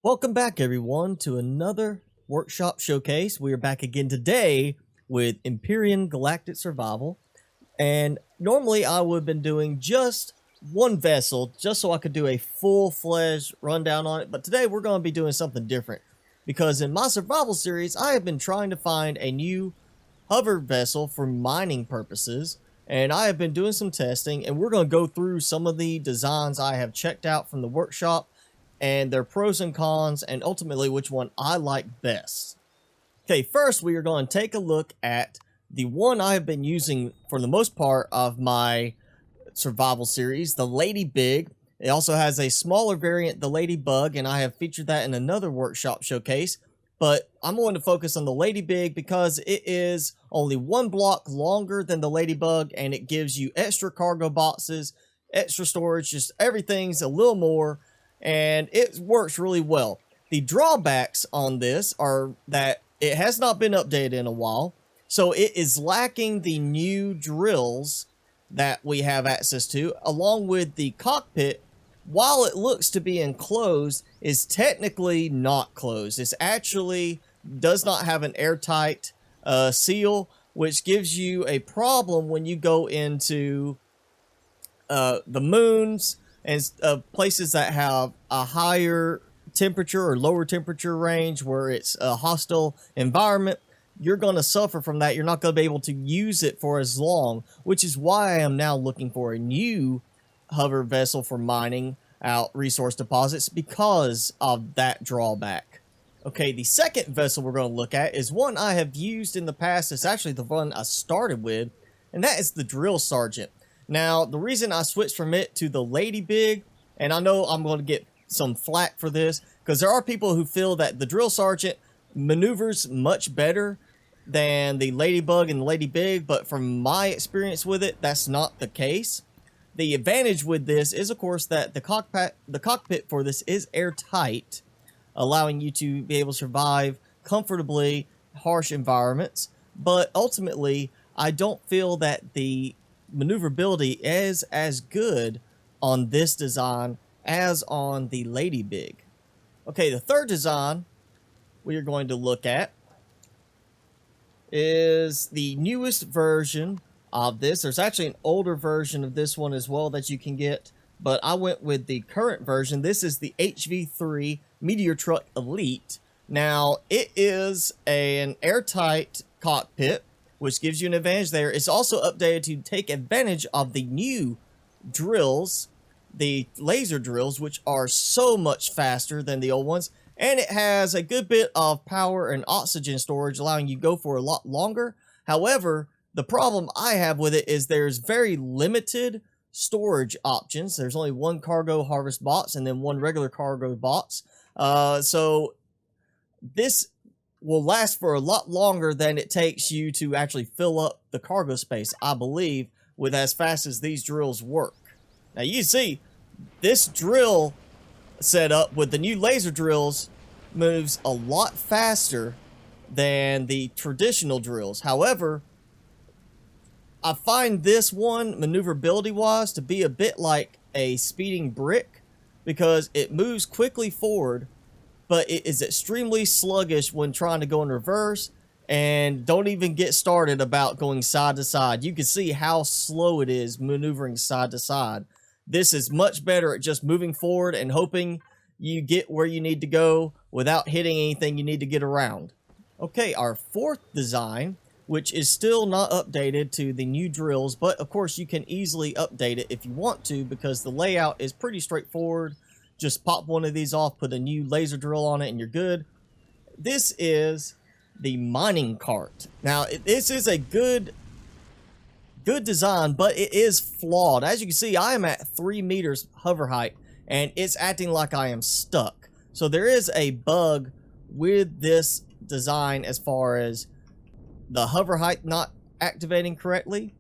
Welcome back everyone to another workshop showcase. We are back again today with Empyrion Galactic Survival. And normally I would have been doing just one vessel just so I could do a full-fledged rundown on it. But today we're going to be doing something different. Because in my survival series, I have been trying to find a new hover vessel for mining purposes. And I have been doing some testing, and we're going to go through some of the designs I have checked out from the workshop and their pros and cons, and ultimately which one I like best. Okay, first we are going to take a look at the one I have been using for the most part of my survival series, the LadyBig. It also has a smaller variant, the LadyBug, and I have featured that in another workshop showcase. But I'm going to focus on the LadyBig because it is only one block longer than the LadyBug, and it gives you extra cargo boxes, extra storage, just everything's a little more, and it works really well. The drawbacks on this are that it has not been updated in a while, so it is lacking the new drills that we have access to, along with the cockpit. While it looks to be enclosed, is technically not closed. It's actually does not have an airtight seal, which gives you a problem when you go into the moons and places that have a higher temperature or lower temperature range where it's a hostile environment. You're going to suffer from that. You're not going to be able to use it for as long, which is why I am now looking for a new hover vessel for mining out resource deposits because of that drawback. Okay, the second vessel we're going to look at is one I have used in the past. It's actually the one I started with, and that is the Drill Sergeant. Now, the reason I switched from it to the LadyBig, and I know I'm going to get some flack for this, because there are people who feel that the Drill Sergeant maneuvers much better than the Ladybug and the LadyBig, but from my experience with it, that's not the case. The advantage with this is, of course, that the cockpit for this is airtight, allowing you to be able to survive comfortably harsh environments. But ultimately, I don't feel that the maneuverability is as good on this design as on the LadyBig. Okay, the third design we are going to look at is the newest version of this. There's actually an older version of this one as well that you can get, but I went with the current version. This is the HV3 Meteor Truck Elite. Now, it is an airtight cockpit, which gives you an advantage there. It's also updated to take advantage of the new drills, the laser drills, which are so much faster than the old ones. And it has a good bit of power and oxygen storage, allowing you to go for a lot longer. However, the problem I have with it is there's very limited storage options. There's only one cargo harvest box and then one regular cargo box. So this will last for a lot longer than it takes you to actually fill up the cargo space, I believe, with as fast as these drills work. Now you see, this drill setup with the new laser drills moves a lot faster than the traditional drills. However, I find this one, maneuverability-wise, to be a bit like a speeding brick because it moves quickly forward, but it is extremely sluggish when trying to go in reverse, and don't even get started about going side to side. You can see how slow it is maneuvering side to side. This is much better at just moving forward and hoping you get where you need to go without hitting anything you need to get around. Okay, our fourth design, which is still not updated to the new drills, but of course you can easily update it if you want to because the layout is pretty straightforward. Just pop one of these off, put a new laser drill on it, and you're good. This is the mining cart. Now, this is a good design, but it is flawed. As you can see, I am at 3 meters hover height, and it's acting like I am stuck. So there is a bug with this design as far as the hover height not activating correctly.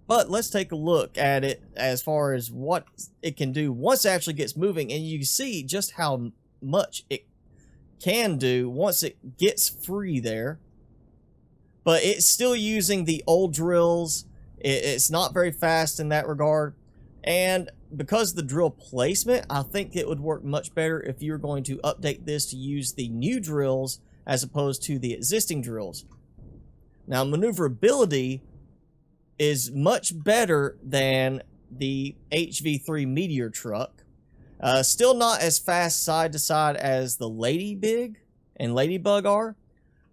But let's take a look at it as far as what it can do once it actually gets moving, and you can see just how much it can do once it gets free there. But it's still using the old drills. It's not very fast in that regard. And because of the drill placement, I think it would work much better if you're going to update this to use the new drills as opposed to the existing drills. Now, maneuverability is much better than the HV3 Meteor truck. Still not as fast side to side as the LadyBig and LadyBug are,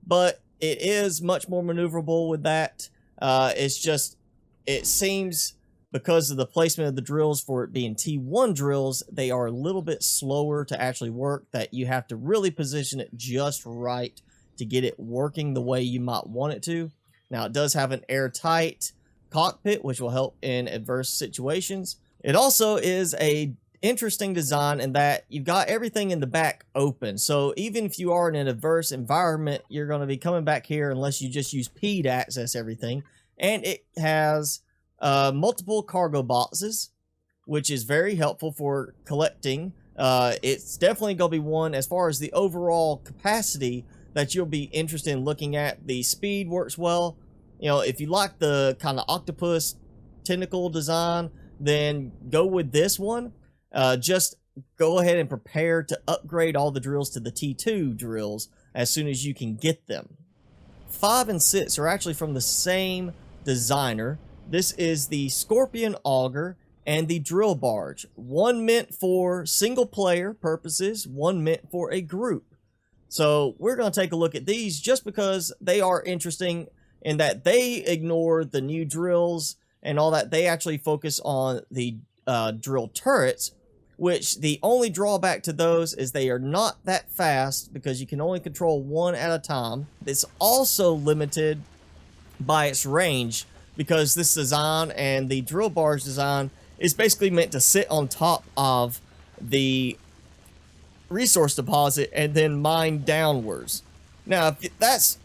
but it is much more maneuverable with that. It seems because of the placement of the drills for it being T1 drills, they are a little bit slower to actually work, that you have to really position it just right to get it working the way you might want it to. Now, it does have an airtight cockpit, which will help in adverse situations. It also is a interesting design in that you've got everything in the back open. So even if you are in an adverse environment, you're going to be coming back here unless you just use P to access everything. And it has multiple cargo boxes, which is very helpful for collecting. It's definitely going to be one, as far as the overall capacity, that you'll be interested in looking at. The speed works well. You know, if you like the kind of octopus tentacle design, then go with this one. Just go ahead and prepare to upgrade all the drills to the T2 drills as soon as you can get them. 5 and 6 are actually from the same designer. This is the Scorpion Auger and the Drill Barge. One meant for single player purposes, one meant for a group. So we're going to take a look at these just because they are interesting in that they ignore the new drills and all that. They actually focus on the drill turrets, which the only drawback to those is they are not that fast because you can only control one at a time. It's also limited by its range, because this design and the drill barge design is basically meant to sit on top of the resource deposit and then mine downwards. Now, if that's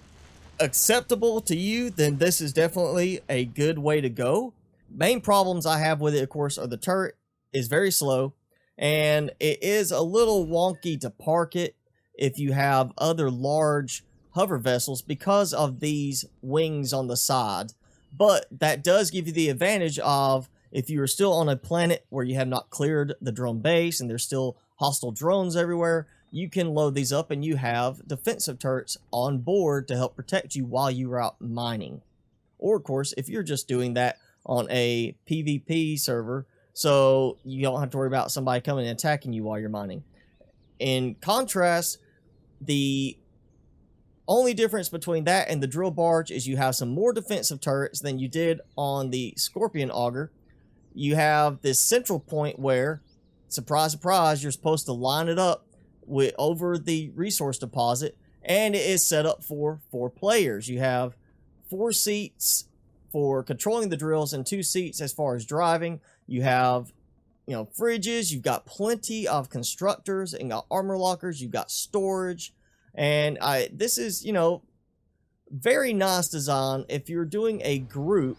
acceptable to you, then this is definitely a good way to go. Main problems I have with it, of course, are the turret is very slow, and it is a little wonky to park it if you have other large hover vessels because of these wings on the side. But that does give you the advantage of, if you are still on a planet where you have not cleared the drone base and there's still hostile drones everywhere, you can load these up and you have defensive turrets on board to help protect you while you are out mining. Or, of course, if you're just doing that on a PvP server, so you don't have to worry about somebody coming and attacking you while you're mining. In contrast, the only difference between that and the drill barge is you have some more defensive turrets than you did on the Scorpion Auger. You have this central point where, surprise, surprise, you're supposed to line it up with over the resource deposit, and it is set up for 4 players. You have 4 seats for controlling the drills and 2 seats as far as driving. You have, fridges. You've got plenty of constructors and got armor lockers. You've got storage. And this is, very nice design if you're doing a group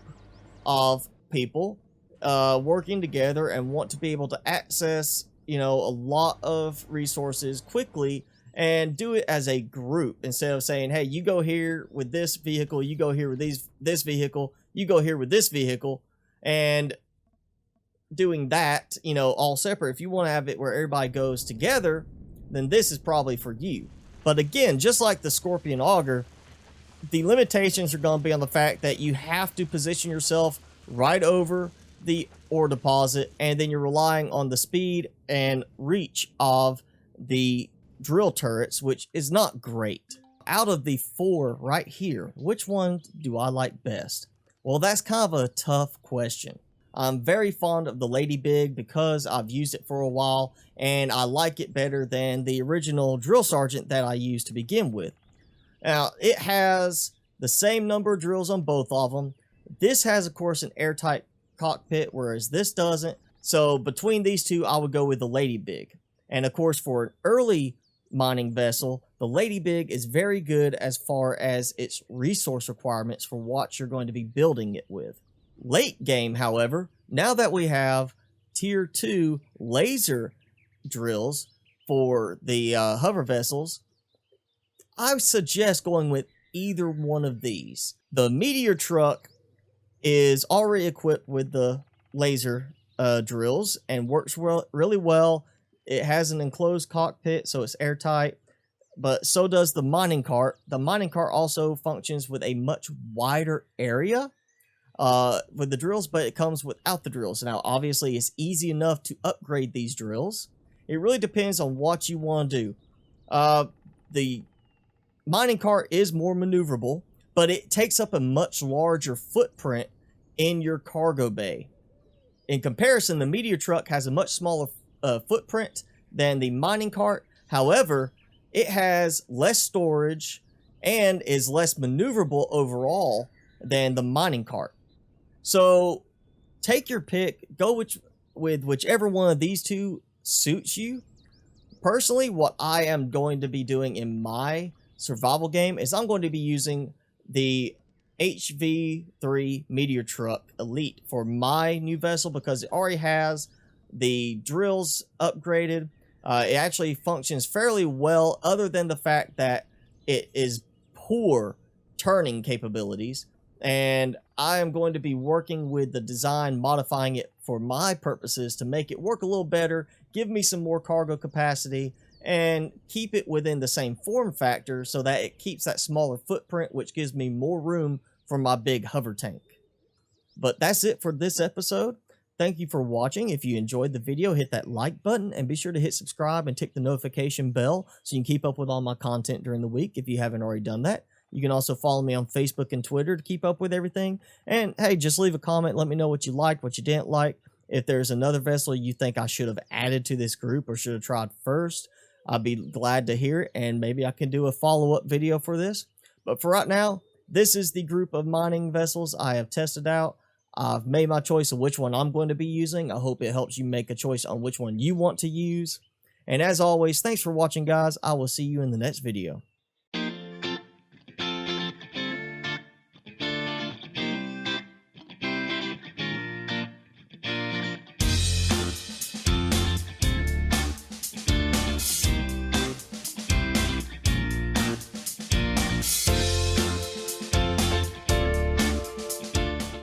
of people working together and want to be able to access, a lot of resources quickly and do it as a group instead of saying, hey, you go here with this vehicle, you go here with this vehicle, you go here with this vehicle, and doing that, all separate. If you want to have it where everybody goes together, then this is probably for you. But again, just like the Scorpion Auger, the limitations are going to be on the fact that you have to position yourself right over the ore deposit, and then you're relying on the speed and reach of the drill turrets, which is not great. Out of the 4 right here, which one do I like best? Well, that's kind of a tough question. I'm very fond of the LadyBig because I've used it for a while, and I like it better than the original Drill Sergeant that I used to begin with. Now, it has the same number of drills on both of them. This has, of course, an airtight cockpit, whereas this doesn't. So between these two, I would go with the LadyBig. And of course, for an early mining vessel, the LadyBig is very good as far as its resource requirements for what you're going to be building it with. Late game, however, now that we have tier 2 laser drills for the hover vessels, I suggest going with either one of these. The Meteor truck is already equipped with the laser drills and works really well. It has an enclosed cockpit, so it's airtight, but so does the mining cart. The mining cart also functions with a much wider area with the drills, but it comes without the drills. Now, obviously, it's easy enough to upgrade these drills. It really depends on what you want to do. The mining cart is more maneuverable, but it takes up a much larger footprint in your cargo bay. In comparison, the Meteor truck has a much smaller footprint than the mining cart. However, it has less storage and is less maneuverable overall than the mining cart. So take your pick, go with whichever one of these two suits you. Personally, what I am going to be doing in my survival game is I'm going to be using the HV3 Meteor Truck Elite for my new vessel because it already has the drills upgraded. It actually functions fairly well, other than the fact that it is poor turning capabilities. And I am going to be working with the design, modifying it for my purposes to make it work a little better, give me some more cargo capacity, and keep it within the same form factor so that it keeps that smaller footprint, which gives me more room for my big hover tank. But that's it for this episode. Thank you for watching. If you enjoyed the video, hit that like button and be sure to hit subscribe and tick the notification bell so you can keep up with all my content during the week if you haven't already done that. You can also follow me on Facebook and Twitter to keep up with everything. And hey, just leave a comment. Let me know what you liked, what you didn't like. If there's another vessel you think I should have added to this group or should have tried first, I'd be glad to hear it. And maybe I can do a follow-up video for this. But for right now, this is the group of mining vessels I have tested out. I've made my choice of which one I'm going to be using. I hope it helps you make a choice on which one you want to use. And as always, thanks for watching, guys. I will see you in the next video.